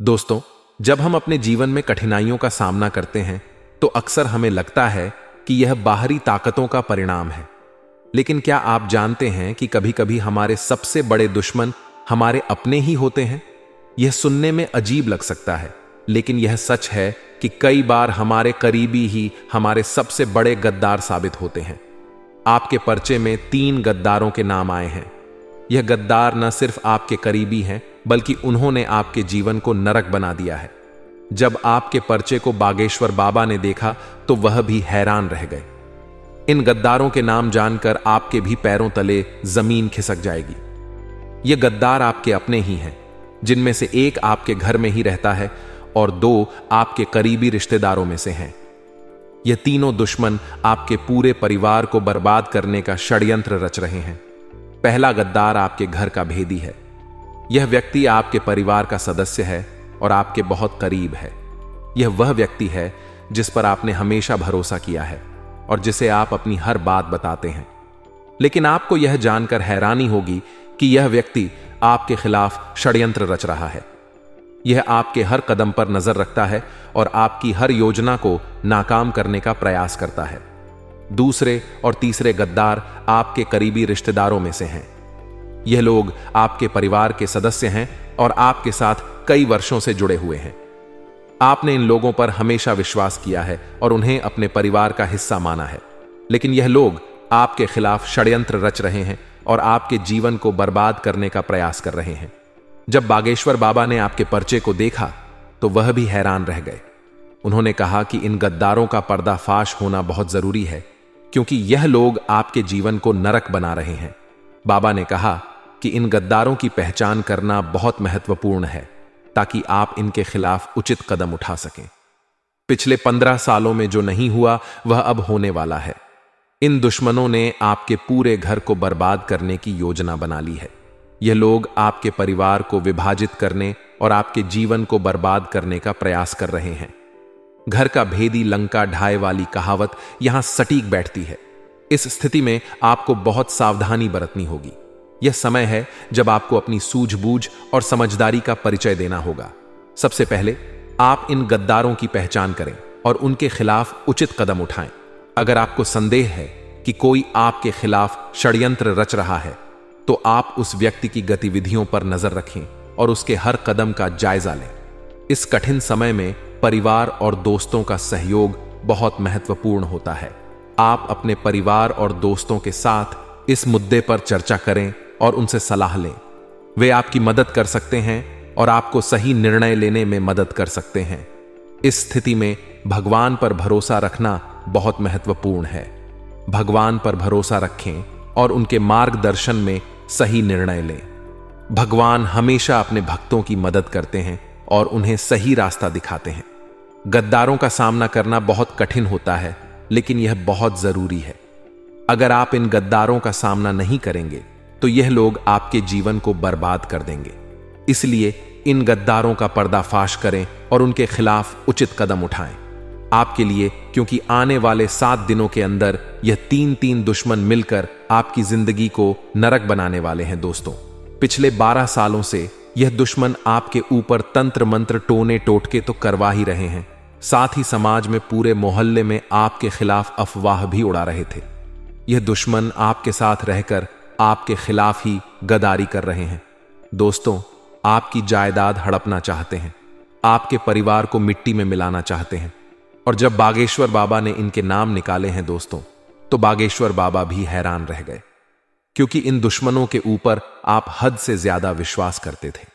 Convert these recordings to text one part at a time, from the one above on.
दोस्तों, जब हम अपने जीवन में कठिनाइयों का सामना करते हैं तो अक्सर हमें लगता है कि यह बाहरी ताकतों का परिणाम है। लेकिन क्या आप जानते हैं कि कभी-कभी हमारे सबसे बड़े दुश्मन हमारे अपने ही होते हैं? यह सुनने में अजीब लग सकता है, लेकिन यह सच है कि कई बार हमारे करीबी ही हमारे सबसे बड़े गद्दार साबित होते हैं। आपके पर्चे में 3 गद्दारों के नाम आए हैं। यह गद्दार न सिर्फ आपके करीबी हैं, बल्कि उन्होंने आपके जीवन को नरक बना दिया है। जब आपके पर्चे को बागेश्वर बाबा ने देखा तो वह भी हैरान रह गए। इन गद्दारों के नाम जानकर आपके भी पैरों तले जमीन खिसक जाएगी। ये गद्दार आपके अपने ही हैं, जिनमें से एक आपके घर में ही रहता है और 2 आपके करीबी रिश्तेदारों में से हैं। ये तीनों दुश्मन आपके पूरे परिवार को बर्बाद करने का षड्यंत्र रच रहे हैं। पहला गद्दार आपके घर का भेदी है। यह व्यक्ति आपके परिवार का सदस्य है और आपके बहुत करीब है। यह वह व्यक्ति है जिस पर आपने हमेशा भरोसा किया है और जिसे आप अपनी हर बात बताते हैं। लेकिन आपको यह जानकर हैरानी होगी कि यह व्यक्ति आपके खिलाफ षड्यंत्र रच रहा है। यह आपके हर कदम पर नजर रखता है और आपकी हर योजना को नाकाम करने का प्रयास करता है। दूसरे और तीसरे गद्दार आपके करीबी रिश्तेदारों में से हैं। यह लोग आपके परिवार के सदस्य हैं और आपके साथ कई वर्षों से जुड़े हुए हैं। आपने इन लोगों पर हमेशा विश्वास किया है और उन्हें अपने परिवार का हिस्सा माना है। लेकिन यह लोग आपके खिलाफ षड्यंत्र रच रहे हैं और आपके जीवन को बर्बाद करने का प्रयास कर रहे हैं। जब बागेश्वर बाबा ने आपके पर्चे को देखा तो वह भी हैरान रह गए। उन्होंने कहा कि इन गद्दारों का पर्दाफाश होना बहुत जरूरी है, क्योंकि यह लोग आपके जीवन को नरक बना रहे हैं। बाबा ने कहा कि इन गद्दारों की पहचान करना बहुत महत्वपूर्ण है, ताकि आप इनके खिलाफ उचित कदम उठा सकें। पिछले 15 सालों में जो नहीं हुआ वह अब होने वाला है। इन दुश्मनों ने आपके पूरे घर को बर्बाद करने की योजना बना ली है। यह लोग आपके परिवार को विभाजित करने और आपके जीवन को बर्बाद करने का प्रयास कर रहे हैं। घर का भेदी लंका ढाए वाली कहावत यहां सटीक बैठती है। इस स्थिति में आपको बहुत सावधानी बरतनी होगी। यह समय है जब आपको अपनी सूझबूझ और समझदारी का परिचय देना होगा। सबसे पहले आप इन गद्दारों की पहचान करें और उनके खिलाफ उचित कदम उठाएं। अगर आपको संदेह है कि कोई आपके खिलाफ षड्यंत्र रच रहा है, तो आप उस व्यक्ति की गतिविधियों पर नजर रखें और उसके हर कदम का जायजा लें। इस कठिन समय में परिवार और दोस्तों का सहयोग बहुत महत्वपूर्ण होता है। आप अपने परिवार और दोस्तों के साथ इस मुद्दे पर चर्चा करें और उनसे सलाह लें। वे आपकी मदद कर सकते हैं और आपको सही निर्णय लेने में मदद कर सकते हैं। इस स्थिति में भगवान पर भरोसा रखना बहुत महत्वपूर्ण है। भगवान पर भरोसा रखें और उनके मार्गदर्शन में सही निर्णय लें। भगवान हमेशा अपने भक्तों की मदद करते हैं और उन्हें सही रास्ता दिखाते हैं। गद्दारों का सामना करना बहुत कठिन होता है, लेकिन यह बहुत जरूरी है। अगर आप इन गद्दारों का सामना नहीं करेंगे तो यह लोग आपके जीवन को बर्बाद कर देंगे। इसलिए इन गद्दारों का पर्दाफाश करें और उनके खिलाफ उचित कदम उठाएं। आपके लिए, क्योंकि आने वाले 7 दिनों के अंदर यह 3 दुश्मन मिलकर आपकी जिंदगी को नरक बनाने वाले हैं। दोस्तों, पिछले 12 सालों से यह दुश्मन आपके ऊपर तंत्र मंत्र टोने टोटके तो करवा ही रहे हैं, साथ ही समाज में पूरे मोहल्ले में आपके खिलाफ अफवाह भी उड़ा रहे थे। यह दुश्मन आपके साथ रहकर आपके खिलाफ ही गद्दारी कर रहे हैं। दोस्तों, आपकी जायदाद हड़पना चाहते हैं, आपके परिवार को मिट्टी में मिलाना चाहते हैं। और जब बागेश्वर बाबा ने इनके नाम निकाले हैं दोस्तों, तो बागेश्वर बाबा भी हैरान रह गए, क्योंकि इन दुश्मनों के ऊपर आप हद से ज्यादा विश्वास करते थे।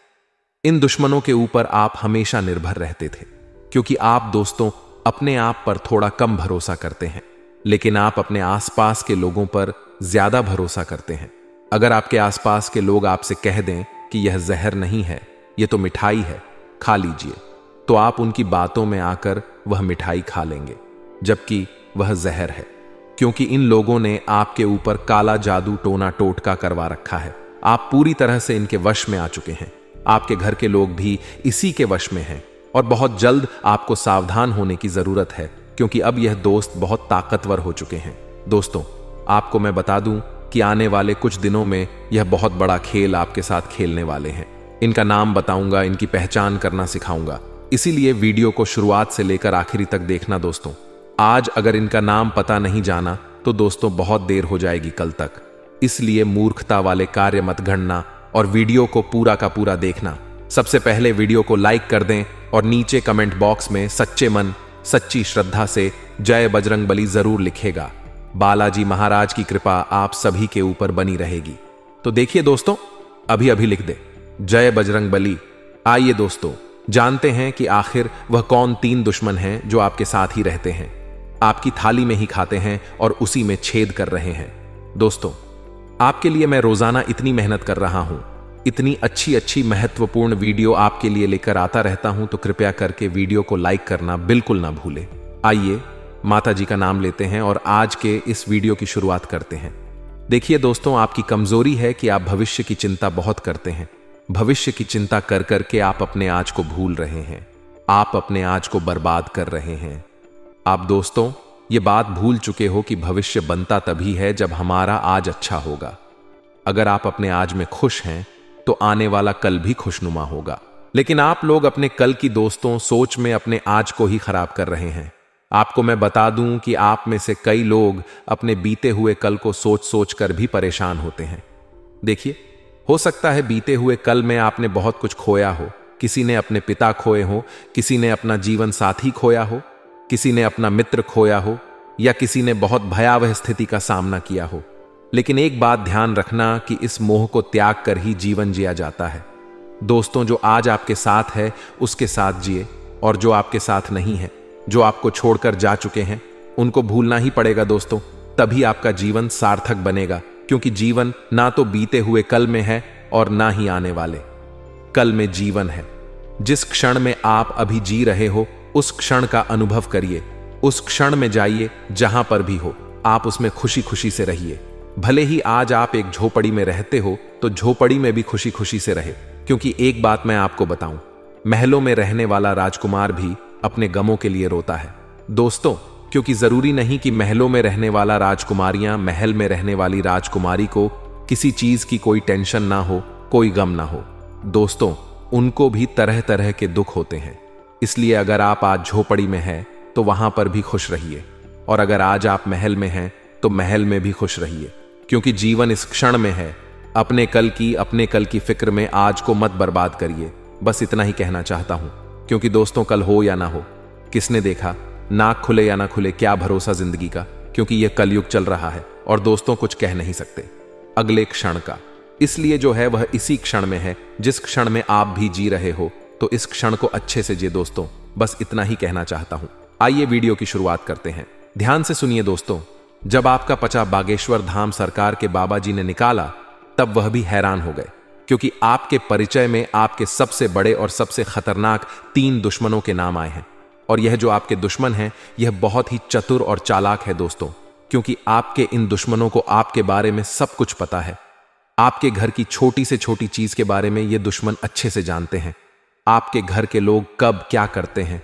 इन दुश्मनों के ऊपर आप हमेशा निर्भर रहते थे, क्योंकि आप दोस्तों अपने आप पर थोड़ा कम भरोसा करते हैं, लेकिन आप अपने आसपास के लोगों पर ज्यादा भरोसा करते हैं। अगर आपके आसपास के लोग आपसे कह दें कि यह जहर नहीं है, यह तो मिठाई है, खा लीजिए, तो आप उनकी बातों में आकर वह मिठाई खा लेंगे, जबकि वह जहर है। क्योंकि इन लोगों ने आपके ऊपर काला जादू टोना टोटका करवा रखा है। आप पूरी तरह से इनके वश में आ चुके हैं। आपके घर के लोग भी इसी के वश में हैं और बहुत जल्द आपको सावधान होने की जरूरत है, क्योंकि अब यह दोस्त बहुत ताकतवर हो चुके हैं। दोस्तों, आपको मैं बता दूं कि आने वाले कुछ दिनों में यह बहुत बड़ा खेल आपके साथ खेलने वाले हैं। इनका नाम बताऊंगा, इनकी पहचान करना सिखाऊंगा। इसीलिए वीडियो को शुरुआत से लेकर आखिरी तक देखना दोस्तों। आज अगर इनका नाम पता नहीं जाना तो दोस्तों बहुत देर हो जाएगी कल तक। इसलिए मूर्खता वाले कार्य मत गढ़ना और वीडियो को पूरा का पूरा देखना। सबसे पहले वीडियो को लाइक कर दें और नीचे कमेंट बॉक्स में सच्चे मन सच्ची श्रद्धा से जय बजरंगबली जरूर लिखेगा। बालाजी महाराज की कृपा आप सभी के ऊपर बनी रहेगी। तो देखिए दोस्तों, अभी अभी लिख दे जय बजरंगबली। आइए दोस्तों, जानते हैं कि आखिर वह कौन 3 दुश्मन हैं जो आपके साथ ही रहते हैं, आपकी थाली में ही खाते हैं और उसी में छेद कर रहे हैं। दोस्तों, आपके लिए मैं रोजाना इतनी मेहनत कर रहा हूं, इतनी अच्छी महत्वपूर्ण वीडियो आपके लिए लेकर आता रहता हूं, तो कृपया करके वीडियो को लाइक करना बिल्कुल ना भूलें। आइए माता जी का नाम लेते हैं और आज के इस वीडियो की शुरुआत करते हैं। देखिए दोस्तों, आपकी कमजोरी है कि आप भविष्य की चिंता बहुत करते हैं। भविष्य की चिंता कर करके आप अपने आज को भूल रहे हैं, आप अपने आज को बर्बाद कर रहे हैं। आप दोस्तों ये बात भूल चुके हो कि भविष्य बनता तभी है जब हमारा आज अच्छा होगा। अगर आप अपने आज में खुश हैं तो आने वाला कल भी खुशनुमा होगा। लेकिन आप लोग अपने कल की दोस्तों सोच में अपने आज को ही खराब कर रहे हैं। आपको मैं बता दूं कि आप में से कई लोग अपने बीते हुए कल को सोच सोच कर भी परेशान होते हैं। देखिए, हो सकता है बीते हुए कल में आपने बहुत कुछ खोया हो। किसी ने अपने पिता खोए हो, किसी ने अपना जीवन साथी खोया हो, किसी ने अपना मित्र खोया हो, या किसी ने बहुत भयावह स्थिति का सामना किया हो। लेकिन एक बात ध्यान रखना कि इस मोह को त्याग कर ही जीवन जिया जाता है। दोस्तों, जो आज आपके साथ है उसके साथ जिए, और जो आपके साथ नहीं है, जो आपको छोड़कर जा चुके हैं, उनको भूलना ही पड़ेगा दोस्तों। तभी आपका जीवन सार्थक बनेगा, क्योंकि जीवन ना तो बीते हुए कल में है और ना ही आने वाले कल में जीवन है। जिस क्षण में आप अभी जी रहे हो उस क्षण का अनुभव करिए, उस क्षण में जाइए। जहां पर भी हो आप उसमें खुशी खुशी से रहिए। भले ही आज आप एक झोपड़ी में रहते हो तो झोपड़ी में भी खुशी खुशी से रहे, क्योंकि एक बात मैं आपको बताऊं, महलों में रहने वाला राजकुमार भी अपने गमों के लिए रोता है दोस्तों। क्योंकि जरूरी नहीं कि महलों में रहने वाला राजकुमारियां महल में रहने वाली राजकुमारी को किसी चीज की कोई टेंशन ना हो, कोई गम ना हो। दोस्तों, उनको भी तरह तरह के दुख होते हैं। इसलिए अगर आप आज झोपड़ी में हैं तो वहां पर भी खुश रहिए, और अगर आज आप महल में हैं तो महल में भी खुश रहिए, क्योंकि जीवन इस क्षण में है। अपने कल की फिक्र में आज को मत बर्बाद करिए। बस इतना ही कहना चाहता हूं, क्योंकि दोस्तों कल हो या ना हो, किसने देखा, नाक खुले या ना खुले, क्या भरोसा जिंदगी का, क्योंकि यह कलयुग चल रहा है और दोस्तों कुछ कह नहीं सकते अगले क्षण का। इसलिए जो है वह इसी क्षण में है। जिस क्षण में आप भी जी रहे हो तो इस क्षण को अच्छे से जिए दोस्तों। बस इतना ही कहना चाहता हूं। आइए वीडियो की शुरुआत करते हैं। ध्यान से सुनिए दोस्तों। जब आपका पचा बागेश्वर धाम सरकार के बाबा जी ने निकाला तब वह भी हैरान हो गए, क्योंकि आपके परिचय में आपके सबसे बड़े और सबसे खतरनाक 3 दुश्मनों के नाम आए हैं। और यह जो आपके दुश्मन हैं यह बहुत ही चतुर और चालाक है दोस्तों, क्योंकि आपके इन दुश्मनों को आपके बारे में सब कुछ पता है। आपके घर की छोटी से छोटी चीज के बारे में ये दुश्मन अच्छे से जानते हैं। आपके घर के लोग कब क्या करते हैं,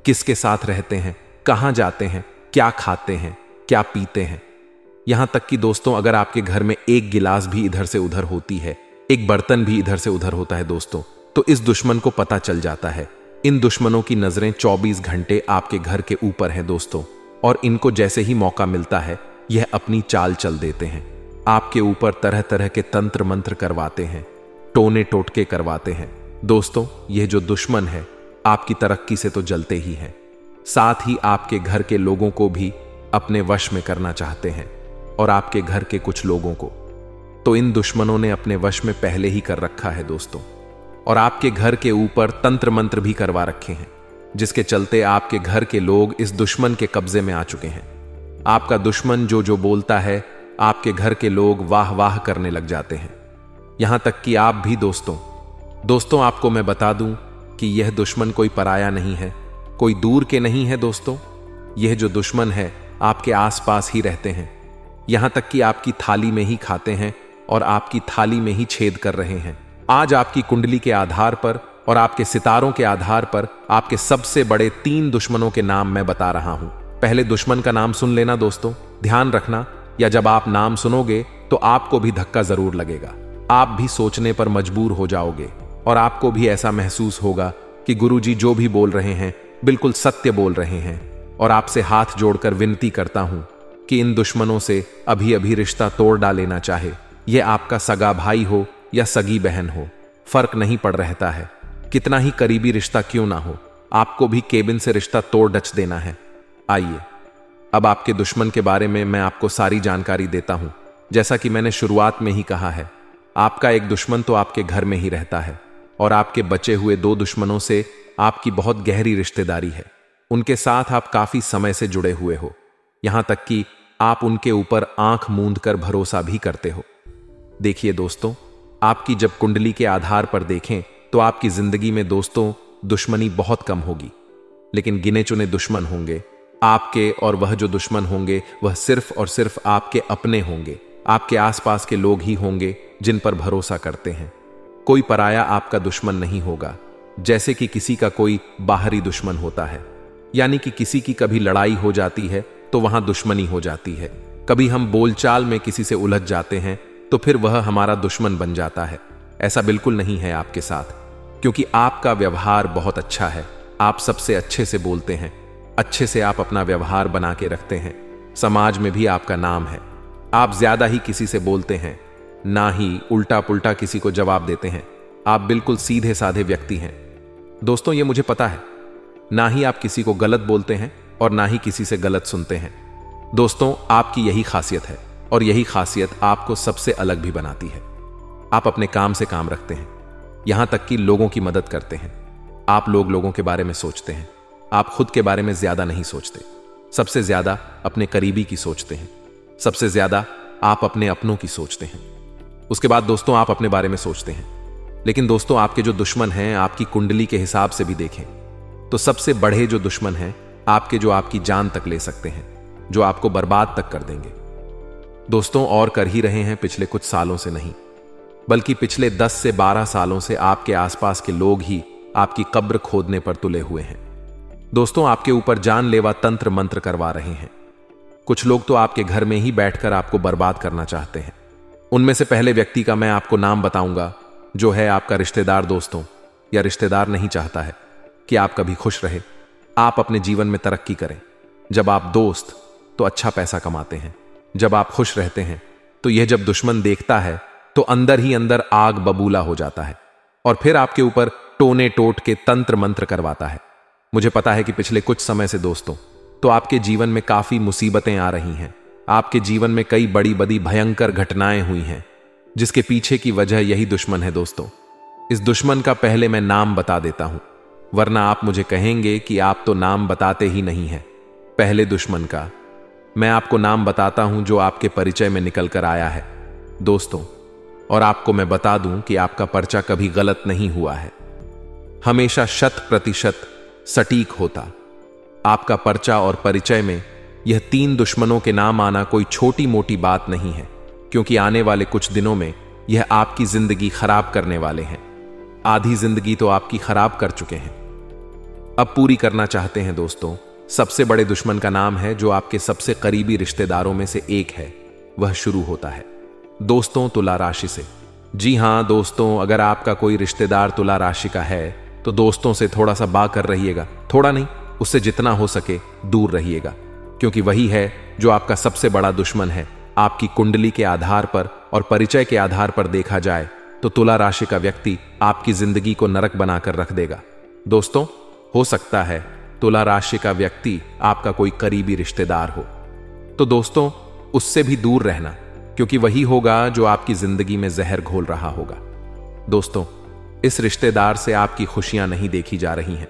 किसके साथ रहते हैं, कहां जाते हैं, क्या खाते हैं, क्या पीते हैं। यहां तक कि दोस्तों, अगर आपके घर में एक गिलास भी इधर से उधर होती है, एक बर्तन भी इधर से उधर होता है दोस्तों, तो इस दुश्मन को पता चल जाता है। इन दुश्मनों की नजरें 24 घंटे आपके घर के ऊपर हैं दोस्तों, और इनको जैसे ही मौका मिलता है यह अपनी चाल चल देते हैं। आपके ऊपर तरह तरह के तंत्र मंत्र करवाते हैं, टोने टोटके करवाते हैं। दोस्तों, यह जो दुश्मन है आपकी तरक्की से तो जलते ही हैं, साथ ही आपके घर के लोगों को भी अपने वश में करना चाहते हैं, और आपके घर के कुछ लोगों को तो इन दुश्मनों ने अपने वश में पहले ही कर रखा है दोस्तों। और आपके घर के ऊपर तंत्र मंत्र भी करवा रखे हैं, जिसके चलते आपके घर के लोग इस दुश्मन के कब्जे में आ चुके हैं। आपका दुश्मन जो जो बोलता है आपके घर के लोग वाह वाह करने लग जाते हैं, यहां तक कि आप भी दोस्तों आपको मैं बता दूं कि यह दुश्मन कोई पराया नहीं है, कोई दूर के नहीं है दोस्तों। यह जो दुश्मन है आपके आसपास ही रहते हैं, यहां तक कि आपकी थाली में ही खाते हैं और आपकी थाली में ही छेद कर रहे हैं। आज आपकी कुंडली के आधार पर और आपके सितारों के आधार पर आपके सबसे बड़े 3 दुश्मनों के नाम मैं बता रहा हूं। पहले दुश्मन का नाम सुन लेना दोस्तों, ध्यान रखना, या जब आप नाम सुनोगे तो आपको भी धक्का जरूर लगेगा। आप भी सोचने पर मजबूर हो जाओगे और आपको भी ऐसा महसूस होगा कि गुरुजी जो भी बोल रहे हैं बिल्कुल सत्य बोल रहे हैं। और आपसे हाथ जोड़कर विनती करता हूं कि इन दुश्मनों से अभी अभी रिश्ता तोड़ डालेना, चाहे यह आपका सगा भाई हो या सगी बहन हो, फर्क नहीं पड़ रहता है। कितना ही करीबी रिश्ता क्यों ना हो, आपको भी केबिन से रिश्ता तोड़ डच देना है। आइए अब आपके दुश्मन के बारे में मैं आपको सारी जानकारी देता हूं। जैसा कि मैंने शुरुआत में ही कहा है, आपका एक दुश्मन तो आपके घर में ही रहता है और आपके बचे हुए 2 दुश्मनों से आपकी बहुत गहरी रिश्तेदारी है। उनके साथ आप काफी समय से जुड़े हुए हो, यहां तक कि आप उनके ऊपर आंख मूंद कर भरोसा भी करते हो। देखिए दोस्तों, आपकी जब कुंडली के आधार पर देखें तो आपकी जिंदगी में दोस्तों दुश्मनी बहुत कम होगी, लेकिन गिने चुने दुश्मन होंगे आपके, और वह जो दुश्मन होंगे वह सिर्फ और सिर्फ आपके अपने होंगे। आपके आसपास के लोग ही होंगे जिन पर भरोसा करते हैं। कोई पराया आपका दुश्मन नहीं होगा, जैसे कि किसी का कोई बाहरी दुश्मन होता है। यानी कि किसी की कभी लड़ाई हो जाती है तो वहां दुश्मनी हो जाती है, कभी हम बोलचाल में किसी से उलझ जाते हैं तो फिर वह हमारा दुश्मन बन जाता है। ऐसा बिल्कुल नहीं है आपके साथ, क्योंकि आपका व्यवहार बहुत अच्छा है। आप सबसे अच्छे से बोलते हैं, अच्छे से आप अपना व्यवहार बना के रखते हैं, समाज में भी आपका नाम है। आप ज्यादा ही किसी से बोलते हैं, ना ही उल्टा पुल्टा किसी को जवाब देते हैं। आप बिल्कुल सीधे साधे व्यक्ति हैं दोस्तों, ये मुझे पता है। ना ही आप किसी को गलत बोलते हैं और ना ही किसी से गलत सुनते हैं। दोस्तों, आपकी यही खासियत है और यही खासियत आपको सबसे अलग भी बनाती है। आप अपने काम से काम रखते हैं, यहां तक कि लोगों की मदद करते हैं। आप लोगों के बारे में सोचते हैं, आप खुद के बारे में ज्यादा नहीं सोचते। सबसे ज्यादा अपने करीबी की सोचते हैं, सबसे ज्यादा आप अपने अपनों की सोचते हैं। उसके बाद दोस्तों आप अपने बारे में सोचते हैं। लेकिन दोस्तों, आपके जो दुश्मन हैं, आपकी कुंडली के हिसाब से भी देखें तो सबसे बड़े जो दुश्मन हैं आपके, जो आपकी जान तक ले सकते हैं, जो आपको बर्बाद तक कर देंगे दोस्तों, और कर ही रहे हैं पिछले कुछ सालों से नहीं, बल्कि पिछले 10 से 12 सालों से आपके आसपास के लोग ही आपकी कब्र खोदने पर तुले हुए हैं। दोस्तों, आपके ऊपर जानलेवा तंत्र मंत्र करवा रहे हैं। कुछ लोग तो आपके घर में ही बैठकर आपको बर्बाद करना चाहते हैं। उनमें से पहले व्यक्ति का मैं आपको नाम बताऊंगा, जो है आपका रिश्तेदार दोस्तों। या रिश्तेदार नहीं चाहता है कि आप कभी खुश रहे, आप अपने जीवन में तरक्की करें। जब आप दोस्त तो अच्छा पैसा कमाते हैं, जब आप खुश रहते हैं तो यह जब दुश्मन देखता है तो अंदर ही अंदर आग बबूला हो जाता है और फिर आपके ऊपर टोने टोट के तंत्र मंत्र करवाता है। मुझे पता है कि पिछले कुछ समय से दोस्तों तो आपके जीवन में काफी मुसीबतें आ रही हैं। आपके जीवन में कई बड़ी बड़ी भयंकर घटनाएं हुई हैं, जिसके पीछे की वजह यही दुश्मन है दोस्तों। इस दुश्मन का पहले मैं नाम बता देता हूं, वरना आप मुझे कहेंगे कि आप तो नाम बताते ही नहीं हैं। पहले दुश्मन का मैं आपको नाम बताता हूं जो आपके परिचय में निकल कर आया है दोस्तों। और आपको मैं बता दूं कि आपका पर्चा कभी गलत नहीं हुआ है, हमेशा 100% सटीक होता। आपका पर्चा और परिचय में यह 3 दुश्मनों के नाम आना कोई छोटी मोटी बात नहीं है, क्योंकि आने वाले कुछ दिनों में यह आपकी जिंदगी खराब करने वाले हैं। आधी जिंदगी तो आपकी खराब कर चुके हैं, अब पूरी करना चाहते हैं दोस्तों। सबसे बड़े दुश्मन का नाम है जो आपके सबसे करीबी रिश्तेदारों में से एक है। वह शुरू होता है दोस्तों तुला राशि से। जी हां दोस्तों, अगर आपका कोई रिश्तेदार तुला राशि का है तो दोस्तों से थोड़ा सा बाकर रहिएगा, थोड़ा नहीं, उससे जितना हो सके दूर रहिएगा, क्योंकि वही है जो आपका सबसे बड़ा दुश्मन है। आपकी कुंडली के आधार पर और परिचय के आधार पर देखा जाए तो तुला राशि का व्यक्ति आपकी जिंदगी को नरक बनाकर रख देगा दोस्तों। हो सकता है तुला राशि का व्यक्ति आपका कोई करीबी रिश्तेदार हो, तो दोस्तों उससे भी दूर रहना, क्योंकि वही होगा जो आपकी जिंदगी में जहर घोल रहा होगा। दोस्तों, इस रिश्तेदार से आपकी खुशियां नहीं देखी जा रही हैं।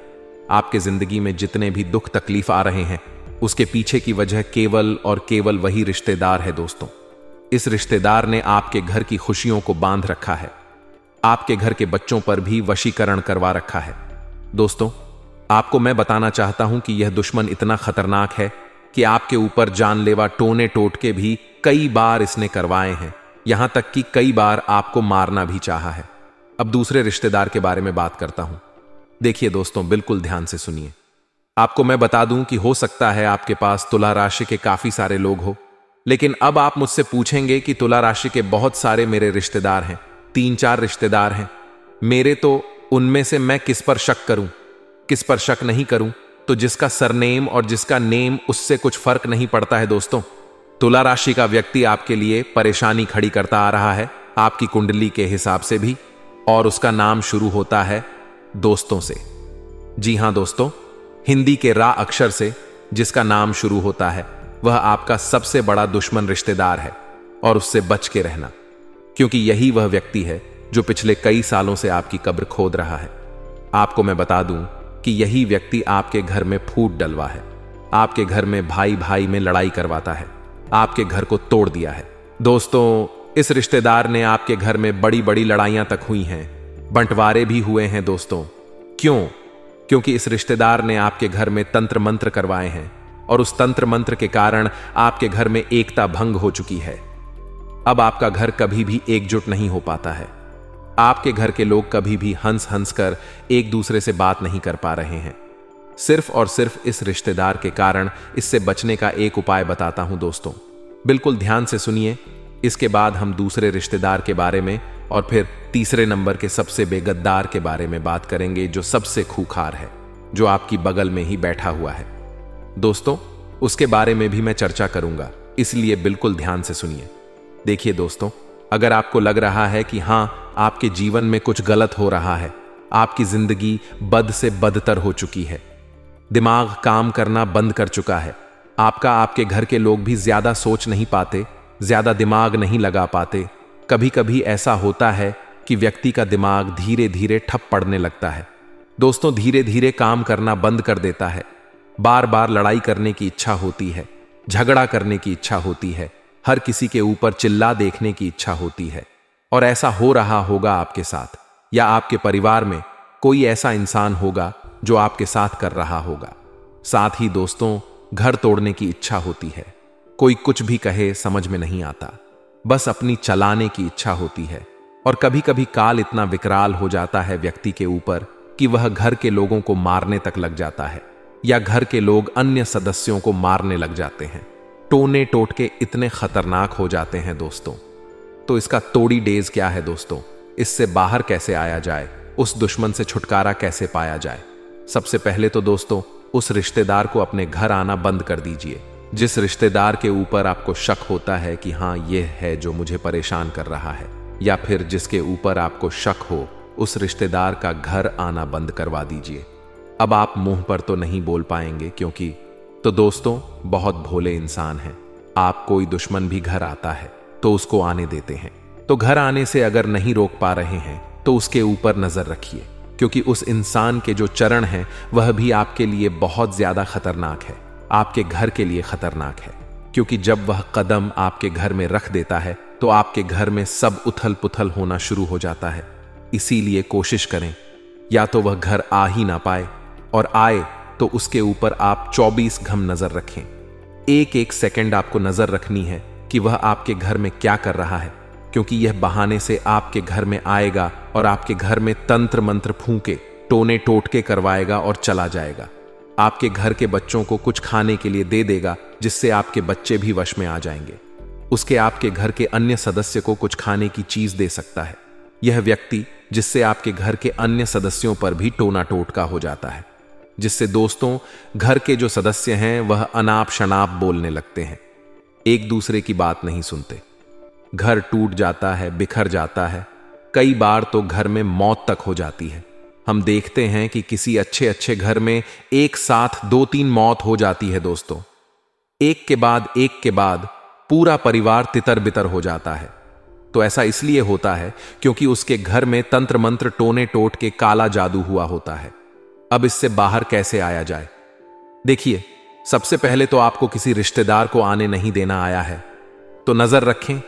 आपके जिंदगी में जितने भी दुख तकलीफ आ रहे हैं उसके पीछे की वजह केवल और केवल वही रिश्तेदार है दोस्तों। इस रिश्तेदार ने आपके घर की खुशियों को बांध रखा है, आपके घर के बच्चों पर भी वशीकरण करवा रखा है। दोस्तों, आपको मैं बताना चाहता हूं कि यह दुश्मन इतना खतरनाक है कि आपके ऊपर जानलेवा टोने टोटके भी कई बार इसने करवाए हैं, यहां तक कि कई बार आपको मारना भी चाहा है। अब दूसरे रिश्तेदार के बारे में बात करता हूं। देखिए दोस्तों, बिल्कुल ध्यान से सुनिए। आपको मैं बता दूं कि हो सकता है आपके पास तुला राशि के काफी सारे लोग हो, लेकिन अब आप मुझसे पूछेंगे कि तुला राशि के बहुत सारे मेरे रिश्तेदार हैं, 3-4 रिश्तेदार हैं। मेरे तो उनमें से मैं किस पर शक करूं, किस पर शक नहीं करूं, तो जिसका सरनेम और जिसका नेम उससे कुछ फर्क नहीं पड़ता है दोस्तों। तुला राशि का व्यक्ति आपके लिए परेशानी खड़ी करता आ रहा है, आपकी कुंडली के हिसाब से भी, और उसका नाम शुरू होता है दोस्तों से। जी हां दोस्तों, हिंदी के रा अक्षर से जिसका नाम शुरू होता है वह आपका सबसे बड़ा दुश्मन रिश्तेदार है, और उससे बच के रहना, क्योंकि यही वह व्यक्ति है जो पिछले कई सालों से आपकी कब्र खोद रहा है। आपको मैं बता दूं कि यही व्यक्ति आपके घर में फूट डलवा है, आपके घर में भाई भाई में लड़ाई करवाता है, आपके घर को तोड़ दिया है। दोस्तों, इस रिश्तेदार ने आपके घर में बड़ी बड़ी लड़ाइयां तक हुई हैं, बंटवारे भी हुए हैं दोस्तों। क्यों? क्योंकि इस रिश्तेदार ने आपके घर में तंत्र मंत्र करवाए हैं, और उस तंत्र मंत्र के कारण आपके घर में एकता भंग हो चुकी है। अब आपका घर कभी भी एकजुट नहीं हो पाता है। आपके घर के लोग कभी भी हंस हंस कर एक दूसरे से बात नहीं कर पा रहे हैं, सिर्फ और सिर्फ इस रिश्तेदार के कारण। इससे बचने का एक उपाय बताता हूं दोस्तों, बिल्कुल ध्यान से सुनिए। इसके बाद हम दूसरे रिश्तेदार के बारे में और फिर तीसरे नंबर के सबसे बेगद्दार के बारे में बात करेंगे, जो सबसे खूंखार है, जो आपकी बगल में ही बैठा हुआ है। दोस्तों, उसके बारे में भी मैं चर्चा करूंगा, इसलिए बिल्कुल ध्यान से सुनिए। देखिए दोस्तों, अगर आपको लग रहा है कि हां, आपके जीवन में कुछ गलत हो रहा है, आपकी जिंदगी बद से बदतर हो चुकी है, दिमाग काम करना बंद कर चुका है, आपके घर के लोग भी ज्यादा सोच नहीं पाते, ज्यादा दिमाग नहीं लगा पाते। कभी कभी ऐसा होता है कि व्यक्ति का दिमाग धीरे धीरे ठप पड़ने लगता है दोस्तों, धीरे धीरे काम करना बंद कर देता है। बार बार लड़ाई करने की इच्छा होती है, झगड़ा करने की इच्छा होती है, हर किसी के ऊपर चिल्ला देखने की इच्छा होती है। और ऐसा हो रहा होगा आपके साथ, या आपके परिवार में कोई ऐसा इंसान होगा जो आपके साथ कर रहा होगा। साथ ही दोस्तों, घर तोड़ने की इच्छा होती है। कोई कुछ भी कहे समझ में नहीं आता, बस अपनी चलाने की इच्छा होती है। और कभी कभी काल इतना विकराल हो जाता है व्यक्ति के ऊपर कि वह घर के लोगों को मारने तक लग जाता है, या घर के लोग अन्य सदस्यों को मारने लग जाते हैं। टोने टोटके इतने खतरनाक हो जाते हैं दोस्तों। तो इसका तोड़ी डेज क्या है दोस्तों? इससे बाहर कैसे आया जाए, उस दुश्मन से छुटकारा कैसे पाया जाए? सबसे पहले तो दोस्तों, उस रिश्तेदार को अपने घर आना बंद कर दीजिए। जिस रिश्तेदार के ऊपर आपको शक होता है कि हां, यह है जो मुझे परेशान कर रहा है, या फिर जिसके ऊपर आपको शक हो, उस रिश्तेदार का घर आना बंद करवा दीजिए। अब आप मुंह पर तो नहीं बोल पाएंगे, क्योंकि तो दोस्तों, बहुत भोले इंसान हैं आप। कोई दुश्मन भी घर आता है तो उसको आने देते हैं। तो घर आने से अगर नहीं रोक पा रहे हैं तो उसके ऊपर नजर रखिए, क्योंकि उस इंसान के जो चरण हैं वह भी आपके लिए बहुत ज्यादा खतरनाक है, आपके घर के लिए खतरनाक है। क्योंकि जब वह कदम आपके घर में रख देता है तो आपके घर में सब उथल पुथल होना शुरू हो जाता है। इसीलिए कोशिश करें, या तो वह घर आ ही ना पाए, और आए तो उसके ऊपर आप 24 घम नजर रखें। एक एक सेकंड आपको नजर रखनी है कि वह आपके घर में क्या कर रहा है, क्योंकि यह बहाने से आपके घर में आएगा और आपके घर में तंत्र मंत्र फूंके, टोने टोटके करवाएगा और चला जाएगा। आपके घर के बच्चों को कुछ खाने के लिए दे देगा, जिससे आपके बच्चे भी वश में आ जाएंगे। उसके आपके घर के अन्य सदस्य को कुछ खाने की चीज दे सकता है यह व्यक्ति, जिससे आपके घर के अन्य सदस्यों पर भी टोना टोटका हो जाता है, जिससे दोस्तों घर के जो सदस्य हैं वह अनाप शनाप बोलने लगते हैं, एक दूसरे की बात नहीं सुनते। घर टूट जाता है, बिखर जाता है। कई बार तो घर में मौत तक हो जाती है। हम देखते हैं कि किसी अच्छे अच्छे घर में एक साथ 2-3 मौत हो जाती है दोस्तों। एक के बाद पूरा परिवार तितर बितर हो जाता है। तो ऐसा इसलिए होता है क्योंकि उसके घर में तंत्र मंत्र, टोने टोट के काला जादू हुआ होता है। अब इससे बाहर कैसे आया जाए? देखिए, सबसे पहले तो आपको किसी रिश्तेदार को आने नहीं देना आया है तो नजर रखें,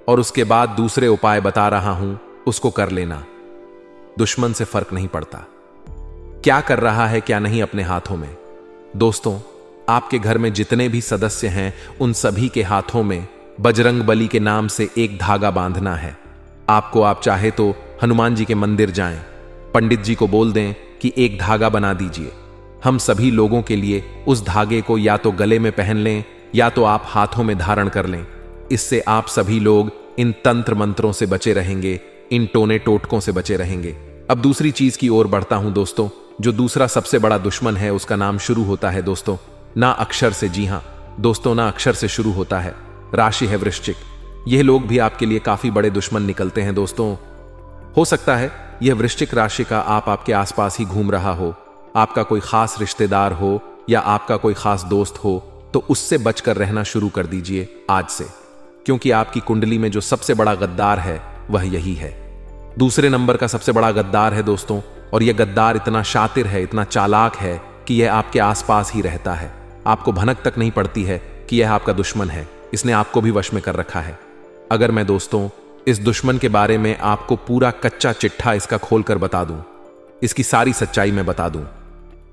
और उसके बाद दूसरे उपाय बता रहा हूं, उसको कर लेना। दुश्मन से फर्क नहीं पड़ता क्या कर रहा है क्या नहीं अपने हाथों में। दोस्तों, आपके घर में जितने भी सदस्य हैं उन सभी के हाथों में बजरंग बली के नाम से एक धागा बांधना है। आप चाहे तो हनुमान जी के मंदिर जाएं, पंडित जी को बोल दें कि एक धागा बना दीजिए। हम सभी लोगों के लिए उस धागे को या तो गले में पहन लें या तो आप हाथों में धारण कर लें। इससे आप सभी लोग इन तंत्र मंत्रों से बचे रहेंगे, इन टोने टोटकों से बचे रहेंगे। अब दूसरी चीज की ओर बढ़ता हूं दोस्तों। जो दूसरा सबसे बड़ा दुश्मन है उसका नाम शुरू होता है दोस्तों ना अक्षर से। जी हां दोस्तों, ना अक्षर से शुरू होता है। राशि है वृश्चिक। यह लोग भी आपके लिए काफी बड़े दुश्मन निकलते हैं दोस्तों। हो सकता है यह वृश्चिक राशि का आपके आसपास ही घूम रहा हो, आपका कोई खास रिश्तेदार हो या आपका कोई खास दोस्त हो, तो उससे बचकर रहना शुरू कर दीजिए आज से, क्योंकि आपकी कुंडली में जो सबसे बड़ा गद्दार है वह यही है। दूसरे नंबर का सबसे बड़ा गद्दार है दोस्तों, और यह गद्दार इतना शातिर है, इतना चालाक है कि यह आपके आसपास ही रहता है। आपको भनक तक नहीं पड़ती है कि यह आपका दुश्मन है। इसने आपको भी वश में कर रखा है। अगर मैं दोस्तों इस दुश्मन के बारे में आपको पूरा कच्चा चिट्ठा इसका खोलकर बता दूं, इसकी सारी सच्चाई मैं बता दूं,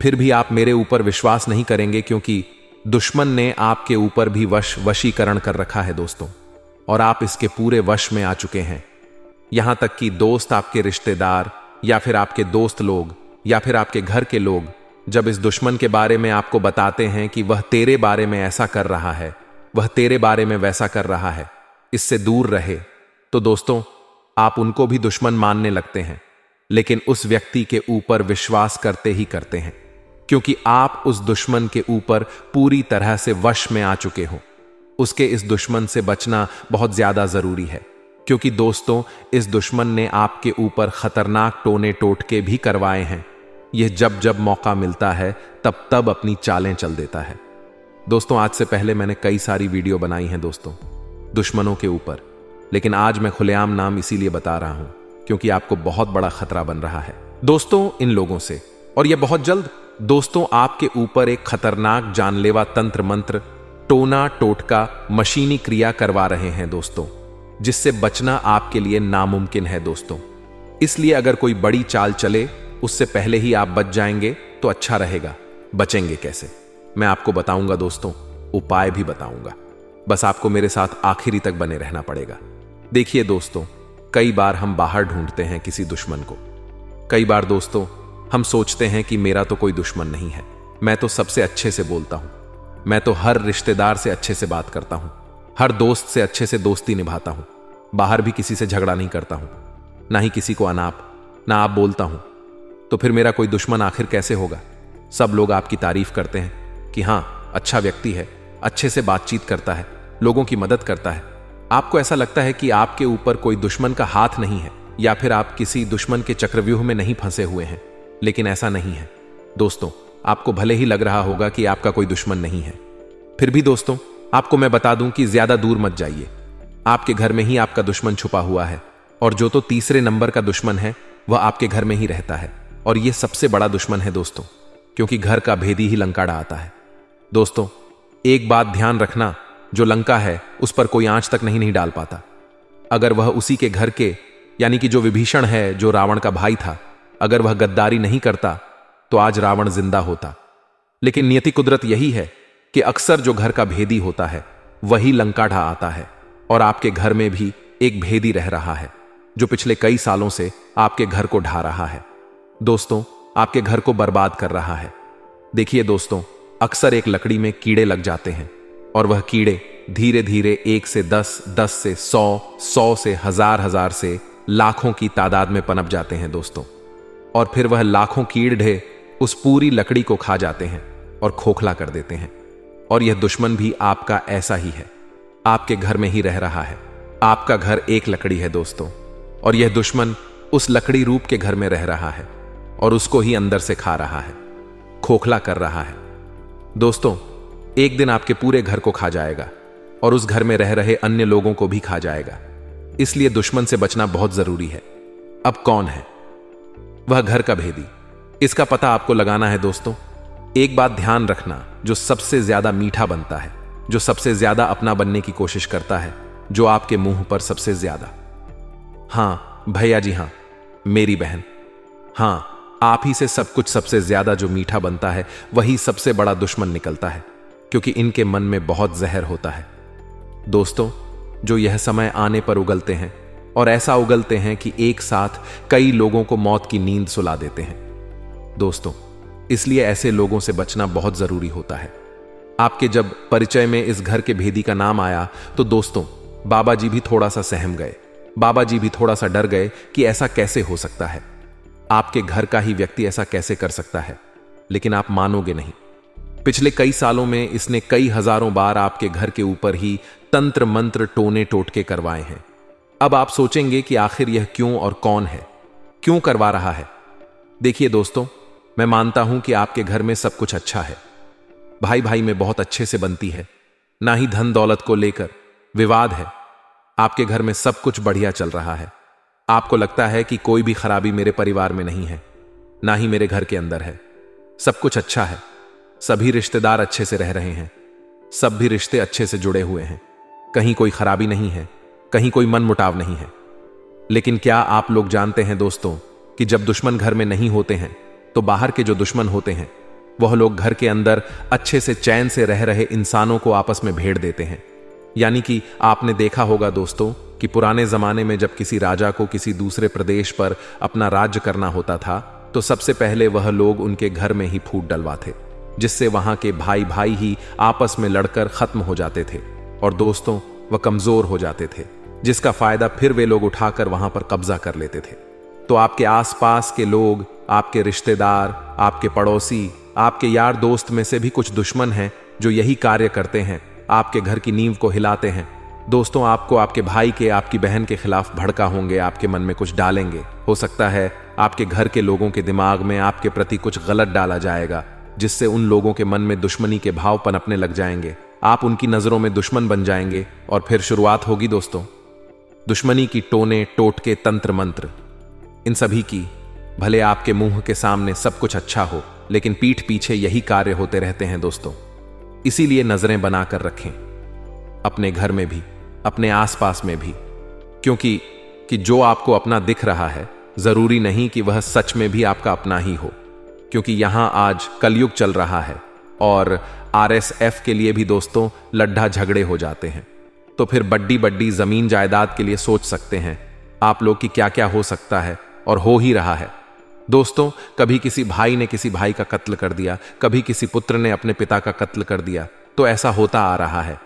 फिर भी आप मेरे ऊपर विश्वास नहीं करेंगे, क्योंकि दुश्मन ने आपके ऊपर भी वशीकरण कर रखा है दोस्तों, और आप इसके पूरे वश में आ चुके हैं। यहां तक कि दोस्त, आपके रिश्तेदार या फिर आपके दोस्त लोग या फिर आपके घर के लोग जब इस दुश्मन के बारे में आपको बताते हैं कि वह तेरे बारे में ऐसा कर रहा है, वह तेरे बारे में वैसा कर रहा है, इससे दूर रहे, तो दोस्तों आप उनको भी दुश्मन मानने लगते हैं, लेकिन उस व्यक्ति के ऊपर विश्वास करते ही करते हैं, क्योंकि आप उस दुश्मन के ऊपर पूरी तरह से वश में आ चुके हो। उसके इस दुश्मन से बचना बहुत ज्यादा जरूरी है, क्योंकि दोस्तों इस दुश्मन ने आपके ऊपर खतरनाक टोने टोटके भी करवाए हैं। यह जब जब मौका मिलता है तब तब अपनी चालें चल देता है। दोस्तों आज से पहले मैंने कई सारी वीडियो बनाई हैं दोस्तों दुश्मनों के ऊपर, लेकिन आज मैं खुलेआम नाम इसीलिए बता रहा हूं क्योंकि आपको बहुत बड़ा खतरा बन रहा है दोस्तों इन लोगों से, और यह बहुत जल्द दोस्तों आपके ऊपर एक खतरनाक जानलेवा तंत्र मंत्र, टोना टोटका, मशीनी क्रिया करवा रहे हैं दोस्तों, जिससे बचना आपके लिए नामुमकिन है दोस्तों। इसलिए अगर कोई बड़ी चाल चले उससे पहले ही आप बच जाएंगे तो अच्छा रहेगा। बचेंगे कैसे मैं आपको बताऊंगा दोस्तों, उपाय भी बताऊंगा, बस आपको मेरे साथ आखिरी तक बने रहना पड़ेगा। देखिए दोस्तों, कई बार हम बाहर ढूंढते हैं किसी दुश्मन को। कई बार दोस्तों हम सोचते हैं कि मेरा तो कोई दुश्मन नहीं है, मैं तो सबसे अच्छे से बोलता हूं, मैं तो हर रिश्तेदार से अच्छे से बात करता हूं, हर दोस्त से अच्छे से दोस्ती निभाता हूं, बाहर भी किसी से झगड़ा नहीं करता हूं, ना ही किसी को ना आप बोलता हूं, तो फिर मेरा कोई दुश्मन आखिर कैसे होगा? सब लोग आपकी तारीफ करते हैं कि हां अच्छा व्यक्ति है, अच्छे से बातचीत करता है, लोगों की मदद करता है। आपको ऐसा लगता है कि आपके ऊपर कोई दुश्मन का हाथ नहीं है, या फिर आप किसी दुश्मन के चक्रव्यूह में नहीं फंसे हुए हैं, लेकिन ऐसा नहीं है दोस्तों। आपको भले ही लग रहा होगा कि आपका कोई दुश्मन नहीं है, फिर भी दोस्तों आपको मैं बता दूं कि ज्यादा दूर मत जाइए। आपके घर में ही आपका दुश्मन छुपा हुआ है, और जो तो तीसरे नंबर का दुश्मन है वह आपके घर में ही रहता है, और यह सबसे बड़ा दुश्मन है दोस्तों, क्योंकि घर का भेदी ही लंका डालता है। दोस्तों एक बात ध्यान रखना, जो लंका है उस पर कोई आंच तक नहीं डाल पाता। अगर वह उसी के घर के, यानी कि जो विभीषण है, जो रावण का भाई था, अगर वह गद्दारी नहीं करता तो आज रावण जिंदा होता। लेकिन नियति कुदरत यही है कि अक्सर जो घर का भेदी होता है वही लंका ढा आता है, और आपके घर में भी एक भेदी रह रहा है जो पिछले कई सालों से आपके घर को ढा रहा है दोस्तों, आपके घर को बर्बाद कर रहा है। देखिए दोस्तों, अक्सर एक लकड़ी में कीड़े लग जाते हैं, और वह कीड़े धीरे धीरे 1 से 10, 10 से 100, 100 से 1000 से लाखों की तादाद में पनप जाते हैं दोस्तों, और फिर वह लाखों कीड़े उस पूरी लकड़ी को खा जाते हैं और खोखला कर देते हैं। और यह दुश्मन भी आपका ऐसा ही है, आपके घर में ही रह रहा है। आपका घर एक लकड़ी है दोस्तों, और यह दुश्मन उस लकड़ी रूप के घर में रह रहा है और उसको ही अंदर से खा रहा है, खोखला कर रहा है। दोस्तों एक दिन आपके पूरे घर को खा जाएगा और उस घर में रह रहे अन्य लोगों को भी खा जाएगा। इसलिए दुश्मन से बचना बहुत जरूरी है। अब कौन है वह घर का भेदी? इसका पता आपको लगाना है दोस्तों। एक बात ध्यान रखना, जो सबसे ज्यादा मीठा बनता है, जो सबसे ज्यादा अपना बनने की कोशिश करता है, जो आपके मुंह पर सबसे ज्यादा, हां भैया जी हां, मेरी बहन, हां आप ही से सब कुछ सबसे ज्यादा जो मीठा बनता है वही सबसे बड़ा दुश्मन निकलता है, क्योंकि इनके मन में बहुत जहर होता है दोस्तों, जो यह समय आने पर उगलते हैं, और ऐसा उगलते हैं कि एक साथ कई लोगों को मौत की नींद सुला देते हैं दोस्तों। इसलिए ऐसे लोगों से बचना बहुत जरूरी होता है। आपके जब परिचय में इस घर के भेदी का नाम आया तो दोस्तों बाबा जी भी थोड़ा सा सहम गए, बाबा जी भी थोड़ा सा डर गए कि ऐसा कैसे हो सकता है। आपके घर का ही व्यक्ति ऐसा कैसे कर सकता है? लेकिन आप मानोगे नहीं, पिछले कई सालों में इसने कई हजारों बार आपके घर के ऊपर ही तंत्र मंत्र टोने टोटके करवाए हैं। अब आप सोचेंगे कि आखिर यह क्यों और कौन है, क्यों करवा रहा है? देखिए दोस्तों, मैं मानता हूं कि आपके घर में सब कुछ अच्छा है, भाई भाई में बहुत अच्छे से बनती है, ना ही धन दौलत को लेकर विवाद है। आपके घर में सब कुछ बढ़िया चल रहा है। आपको लगता है कि कोई भी खराबी मेरे परिवार में नहीं है, ना ही मेरे घर के अंदर है। सब कुछ अच्छा है, सभी रिश्तेदार अच्छे से रह रहे हैं, सब भी रिश्ते अच्छे से जुड़े हुए हैं, कहीं कोई खराबी नहीं है, कहीं कोई मनमुटाव नहीं है। लेकिन क्या आप लोग जानते हैं दोस्तों कि जब दुश्मन घर में नहीं होते हैं तो बाहर के जो दुश्मन होते हैं वह लोग घर के अंदर अच्छे से चैन से रह रहे इंसानों को आपस में भेड़ देते हैं। यानी कि आपने देखा होगा दोस्तों कि पुराने जमाने में जब किसी राजा को किसी दूसरे प्रदेश पर अपना राज्य करना होता था तो सबसे पहले वह लोग उनके घर में ही फूट डलवाते, जिससे वहां के भाई भाई ही आपस में लड़कर खत्म हो जाते थे और दोस्तों वह कमजोर हो जाते थे, जिसका फायदा फिर वे लोग उठाकर वहां पर कब्जा कर लेते थे। तो आपके आसपास के लोग, आपके रिश्तेदार, आपके पड़ोसी, आपके यार दोस्त में से भी कुछ दुश्मन हैं जो यही कार्य करते हैं, आपके घर की नींव को हिलाते हैं। दोस्तों, आपको आपके भाई के, आपकी बहन के खिलाफ भड़का होंगे, आपके मन में कुछ डालेंगे। हो सकता है आपके घर के लोगों के दिमाग में आपके प्रति कुछ गलत डाला जाएगा, जिससे उन लोगों के मन में दुश्मनी के भाव पनपने लग जाएंगे। आप उनकी नजरों में दुश्मन बन जाएंगे और फिर शुरुआत होगी दोस्तों दुश्मनी की, टोने टोटके, तंत्र मंत्र, इन सभी की। भले आपके मुंह के सामने सब कुछ अच्छा हो, लेकिन पीठ पीछे यही कार्य होते रहते हैं दोस्तों। इसीलिए नजरें बनाकर रखें, अपने घर में भी, अपने आसपास में भी, क्योंकि जो आपको अपना दिख रहा है जरूरी नहीं कि वह सच में भी आपका अपना ही हो। क्योंकि यहां आज कलयुग चल रहा है और RSF के लिए भी दोस्तों लड्ढा झगड़े हो जाते हैं। तो फिर बड्डी बड्डी जमीन जायदाद के लिए सोच सकते हैं आप लोग कि क्या क्या हो सकता है, और हो ही रहा है दोस्तों। कभी किसी भाई ने किसी भाई का कत्ल कर दिया, कभी किसी पुत्र ने अपने पिता का कत्ल कर दिया। तो ऐसा होता आ रहा है